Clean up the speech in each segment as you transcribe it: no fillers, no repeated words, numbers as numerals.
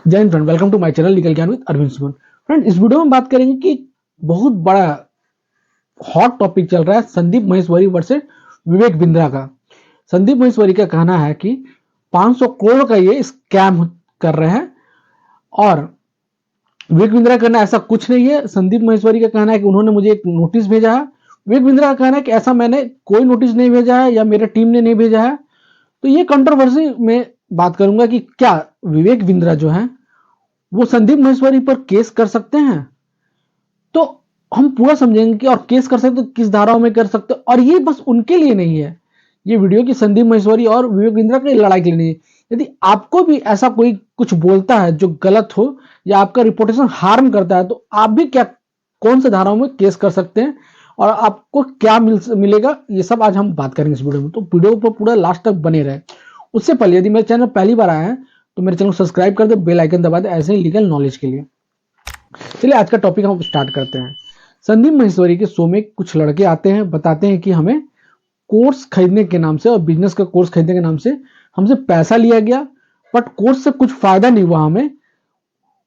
जय हिंद friend, welcome to my channel legal Gyan with Arvind Suman. Friend, इस वीडियो में बात करेंगे कि बहुत बड़ा हॉट टॉपिक चल रहा है संदीप महेश्वरी वर्सेस विवेक बिंद्रा का। संदीप महेश्वरी का कहना है कि 500 करोड़ का ये स्कैम कर रहे हैं और विवेक बिंद्रा का कहना ऐसा कुछ नहीं है। संदीप महेश्वरी का कहना है कि उन्होंने मुझे एक नोटिस भेजा है। विवेक बिंद्रा का कहना है कि ऐसा मैंने कोई नोटिस नहीं भेजा है या मेरे टीम ने नहीं भेजा है। तो ये कंट्रोवर्सी में बात करूंगा कि क्या विवेक बिंद्रा जो है वो संदीप महेश्वरी पर केस कर सकते हैं। तो हम पूरा समझेंगे कि और केस कर सकते किस धाराओं में कर सकते, और ये बस उनके लिए नहीं है ये वीडियो की संदीप महेश्वरी और विवेक बिंद्रा की लड़ाई के लिए नहीं है। यदि आपको भी ऐसा कोई कुछ बोलता है जो गलत हो या आपका रिपोर्टेशन हार्म करता है तो आप भी क्या कौन से धाराओं में केस कर सकते हैं और आपको क्या मिलेगा, ये सब आज हम बात करेंगे इस वीडियो में। तो वीडियो पर पूरा लास्ट तक बने रहे। उससे पहले यदि मेरे चैनल पहली बार आया है तो मेरे चैनल को सब्सक्राइब कर दे, बेल आइकन दबा दे ऐसे ही लीगल नॉलेज के लिए। चलिए आज का टॉपिक हम स्टार्ट करते हैं। संदीप महेश्वरी के शो में कुछ लड़के आते हैं, बताते हैं कि हमें कोर्स खरीदने के नाम से और बिजनेस का कोर्स खरीदने के नाम से हमसे पैसा लिया गया, बट कोर्स से कुछ फायदा नहीं हुआ हमें।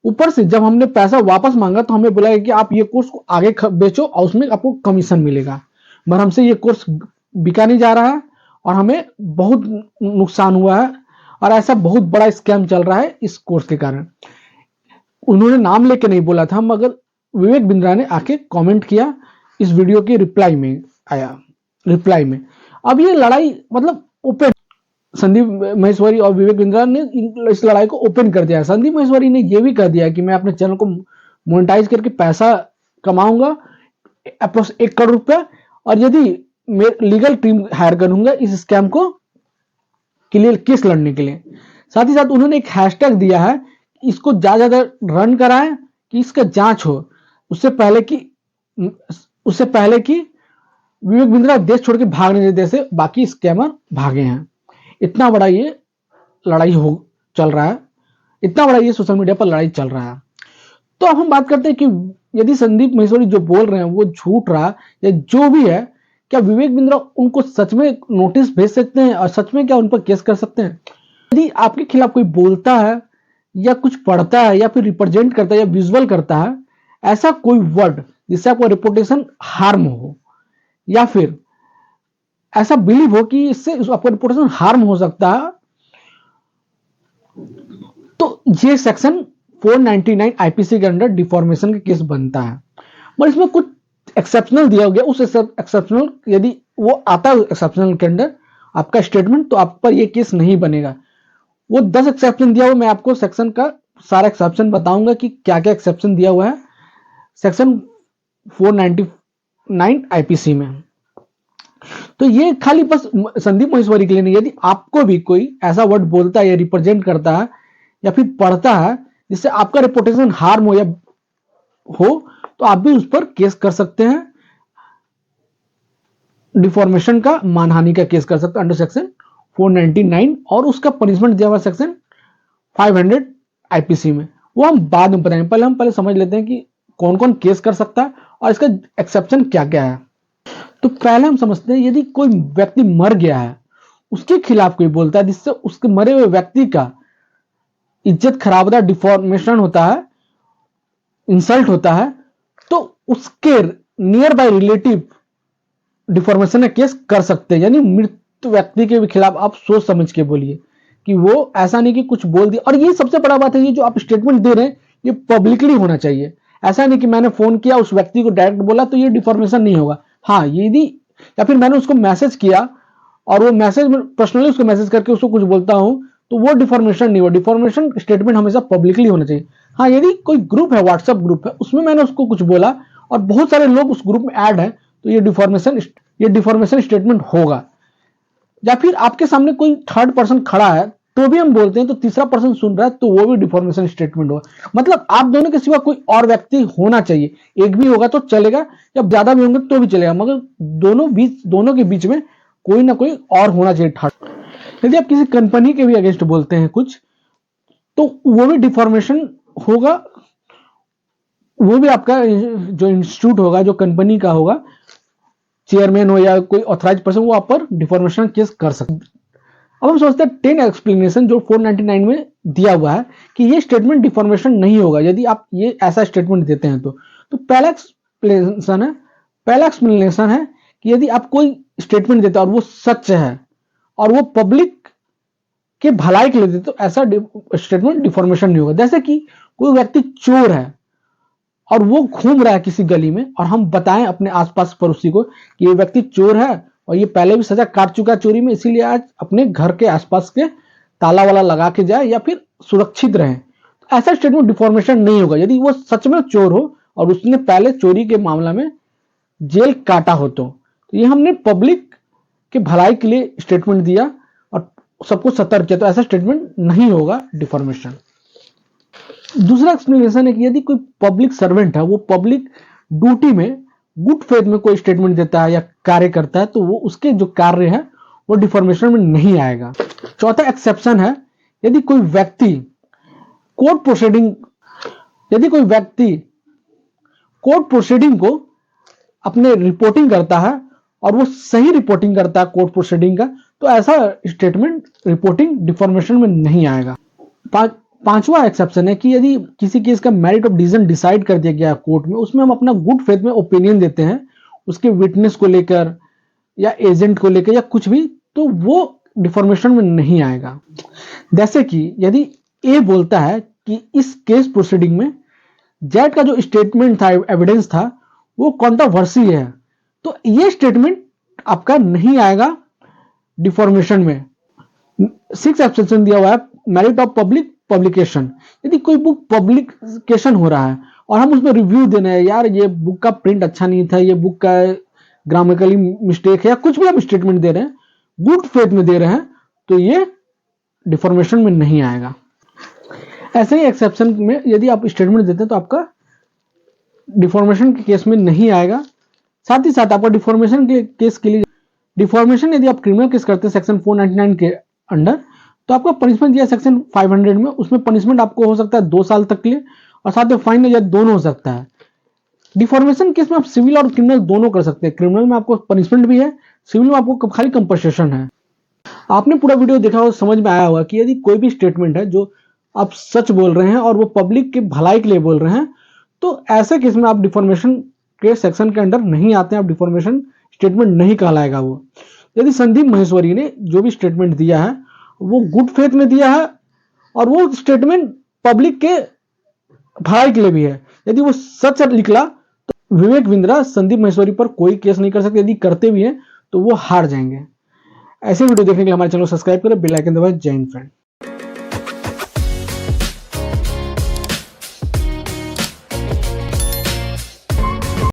ऊपर से जब हमने पैसा वापस मांगा तो हमें बोला कि आप ये कोर्स को आगे बेचो और उसमें आपको कमीशन मिलेगा, मगर हमसे ये कोर्स बिका नहीं जा रहा है और हमें बहुत नुकसान हुआ है और ऐसा बहुत बड़ा स्कैम चल रहा है इस कोर्स के कारण। उन्होंने नाम लेके नहीं बोला था, मगर विवेक बिंद्रा ने आके कमेंट किया इस वीडियो के रिप्लाई में। अब ये लड़ाई मतलब ओपन, संदीप महेश्वरी और विवेक बिंद्रा ने इस लड़ाई को ओपन कर दिया है। संदीप महेश्वरी ने यह भी कह दिया कि मैं अपने चैनल को मोनेटाइज करके पैसा कमाऊंगा अप्रोक्स 1 करोड़ रुपया, और यदि लीगल टीम हायर करूंगा इस स्कैम को के लिए केस लड़ने के लिए। साथ ही साथ उन्होंने एक हैशटैग दिया है, इसको ज्यादा रन कराएं कि इसका जांच हो, उससे पहले कि विवेक बिंद्रा देश छोड़ के भागने दे जैसे बाकी स्कैमर भागे हैं। इतना बड़ा ये लड़ाई चल रहा है, इतना बड़ा ये सोशल मीडिया पर लड़ाई चल रहा है। तो अब हम बात करते हैं कि यदि संदीप महेश्वरी जो बोल रहे हैं वो झूठ रहा या जो भी है, क्या विवेक बिंद्रा उनको सच में नोटिस भेज सकते हैं और सच में क्या उन पर केस कर सकते हैं। यदि आपके खिलाफ कोई बोलता है या कुछ पढ़ता है या फिर रिप्रेजेंट करता है या विजुअल करता है ऐसा कोई वर्ड जिससे आपका रेपुटेशन हार्म हो या फिर ऐसा बिलीव हो कि इससे आपका रेपुटेशन हार्म हो सकता है, तो ये सेक्शन 499 आईपीसी के अंडर डिफॉर्मेशन का केस बनता है। पर इसमें कुछ एक्सेप्शनल दिया गया, उस एक्सेप्शनल यदि वो आता है एक्सेप्शनल के अंडर आपका स्टेटमेंट तो आप पर ये केस नहीं बनेगा। वो 10 एक्सेप्शन दिया हुआ, मैं आपको सेक्शन का सारा एक्सेप्शन बताऊंगा कि क्या क्या एक्सेप्शन दिया हुआ है सेक्शन 499 आईपीसी में। तो ये खाली बस संदीप महेश्वरी के लिए नहीं, यदि आपको भी कोई ऐसा वर्ड बोलता है या रिप्रेजेंट करता है या फिर पढ़ता है जिससे आपका रेपुटेशन हार्म हो तो आप भी उस पर केस कर सकते हैं। डिफॉर्मेशन का, मानहानि का केस कर सकते हैं अंडर सेक्शन 499 और उसका पनिशमेंट दिया हुआ सेक्शन 500 आईपीसी में। वो हम बाद में बताएंगे, पहले समझ लेते हैं कि कौन कौन केस कर सकता है और इसका एक्सेप्शन क्या क्या है। तो पहले हम समझते हैं, यदि कोई व्यक्ति मर गया है उसके खिलाफ कोई बोलता है जिससे उसके मरे हुए व्यक्ति का इज्जत खराब होता है, डिफॉर्मेशन होता है, इंसल्ट होता है, तो उसके नियर बाय रिलेटिव डिफॉर्मेशन का केस कर सकते हैं। यानी मृत व्यक्ति के खिलाफ आप सोच समझ के बोलिए कि वो ऐसा नहीं कि कुछ बोल दिया। और ये सबसे बड़ा बात है, ये जो आप स्टेटमेंट दे रहे हैं ये पब्लिकली होना चाहिए। ऐसा नहीं कि मैंने फोन किया उस व्यक्ति को डायरेक्ट बोला तो ये डिफॉर्मेशन नहीं होगा। हाँ, यदि या फिर मैंने उसको मैसेज किया और वो मैसेज पर्सनली उसको मैसेज करके उसको कुछ बोलता हूं तो वो डिफॉर्मेशन नहीं हुआ। डिफॉर्मेशन स्टेटमेंट हमेशा पब्लिकली होना चाहिए। हाँ, यदि कोई ग्रुप है, व्हाट्सएप ग्रुप है, उसमें मैंने उसको कुछ बोला और बहुत सारे लोग उस ग्रुप में ऐड है तो ये डिफॉर्मेशन स्टेटमेंट होगा। या फिर आपके सामने कोई थर्ड पर्सन खड़ा है तो भी हम बोलते हैं तो तीसरा पर्सन सुन रहा है तो वो भी डिफॉर्मेशन स्टेटमेंट होगा। मतलब आप दोनों के सिवा कोई और व्यक्ति होना चाहिए, एक भी होगा तो चलेगा या ज्यादा भी होंगे तो भी चलेगा, मगर दोनों के बीच में कोई ना कोई और होना चाहिए थर्ड। यदि आप किसी कंपनी के भी अगेंस्ट बोलते हैं कुछ तो वो भी डिफॉर्मेशन होगा। वो भी आपका जो इंस्टीट्यूट होगा, जो कंपनी का होगा, चेयरमैन हो या कोई ऑथराइज पर्सन, वो आप पर डिफॉर्मेशन केस कर सकते। अब हम सोचते हैं 10 एक्सप्लेनेशन जो 499 में दिया हुआ है कि ये स्टेटमेंट डिफॉर्मेशन नहीं होगा यदि आप ये ऐसा स्टेटमेंट देते हैं तो पहला एक्सप्लेनेशन है कि यदि आप कोई स्टेटमेंट देते हैं और वो सच है और वो पब्लिक के भलाई के लिए देते तो ऐसा स्टेटमेंट डिफॉर्मेशन नहीं होगा। जैसे कि कोई व्यक्ति चोर है और वो घूम रहा है किसी गली में और हम बताएं अपने आसपास पड़ोसी को कि ये व्यक्ति चोर है और ये पहले भी सजा काट चुका है चोरी में, इसीलिए आज अपने घर के आसपास के ताला वाला लगा के जाए या फिर सुरक्षित रहे। तो ऐसा स्टेटमेंट डिफॉर्मेशन नहीं होगा यदि वो सच में चोर हो और उसने पहले चोरी के मामला में जेल काटा हो। तो ये हमने पब्लिक के भलाई के लिए स्टेटमेंट दिया और सबको सतर्क किया, तो ऐसा स्टेटमेंट नहीं होगा डिफॉर्मेशन। दूसरा एक्सप्लेनेशन है कि यदि कोई पब्लिक सर्वेंट है वो पब्लिक ड्यूटी में गुड फेथ में कोई स्टेटमेंट देता है या कार्य करता है तो वो उसके जो कार्य है वो डिफॉर्मेशन में नहीं आएगा। चौथा एक्सेप्शन है यदि कोई व्यक्ति कोर्ट प्रोसीडिंग को अपने रिपोर्टिंग करता है और वो सही रिपोर्टिंग करता है कोर्ट प्रोसीडिंग का, तो ऐसा स्टेटमेंट रिपोर्टिंग डिफॉर्मेशन में नहीं आएगा। पांचवा एक्सेप्शन है कि यदि किसी केस का मेरिट ऑफ डिसीजन डिसाइड कर दिया गया कोर्ट में, उसमें हम अपना गुड फेथ में ओपिनियन देते हैं उसके विटनेस को लेकर या एजेंट को लेकर या कुछ भी, तो वो डिफॉर्मेशन में नहीं आएगा। जैसे कि यदि ए बोलता है कि इस केस प्रोसीडिंग में जेड का जो स्टेटमेंट था, एविडेंस था, वो कंट्रोवर्सी है, तो ये स्टेटमेंट आपका नहीं आएगा डिफॉर्मेशन में। 6 एक्सेप्शन दिया हुआ है मेरिट ऑफ पब्लिक पब्लिकेशन। यदि कोई बुक पब्लिकेशन हो रहा है और हम उसमें रिव्यू देने हैं, यार ये बुक का प्रिंट अच्छा नहीं था, ये बुक का ग्रामेटिकली मिस्टेक है या कुछ भी आप स्टेटमेंट दे रहे हैं, गुड फेथ में दे रहे हैं, तो ये डिफॉर्मेशन में नहीं आएगा। ऐसे ही एक्सेप्शन में यदि आप स्टेटमेंट देते हैं तो आपका डिफॉर्मेशन के केस में नहीं आएगा। साथ ही साथ आपका डिफॉर्मेशन के केस के लिए डिफॉर्मेशन यदि आप क्रिमिनल केस करते हैं सेक्शन 499 के अंडर, तो आपका पनिशमेंट दिया सेक्शन 500 में, उसमें पनिशमेंट आपको हो सकता है 2 साल तक के लिए और साथ में फाइन या दोनों हो सकता है। डिफॉर्मेशन केस में आप सिविल और क्रिमिनल दोनों कर सकते हैं। क्रिमिनल में आपको पनिशमेंट भी है, सिविल में आपको खाली कंपनसेशन है। आपने पूरा वीडियो देखा हो, समझ में आया होगा कि यदि कोई भी स्टेटमेंट है जो आप सच बोल रहे हैं और वो पब्लिक के भलाई के लिए बोल रहे हैं, तो ऐसे केस में आप डिफॉर्मेशन के सेक्शन के अंडर नहीं आते हैं, आप डिफॉर्मेशन स्टेटमेंट नहीं कहलाएगा वो। यदि संदीप महेश्वरी ने जो भी स्टेटमेंट दिया है वो गुड फेथ में दिया है और वो स्टेटमेंट पब्लिक के भलाई के लिए भी है, यदि वो सच निकला तो विवेक बिंद्रा संदीप महेश्वरी पर कोई केस नहीं कर सकते, यदि करते भी हैं तो वो हार जाएंगे। ऐसे वीडियो देखने के लिए हमारे चैनल को सब्सक्राइब करें, बेल आइकन दबाएं। जय हिंद फ्रेंड।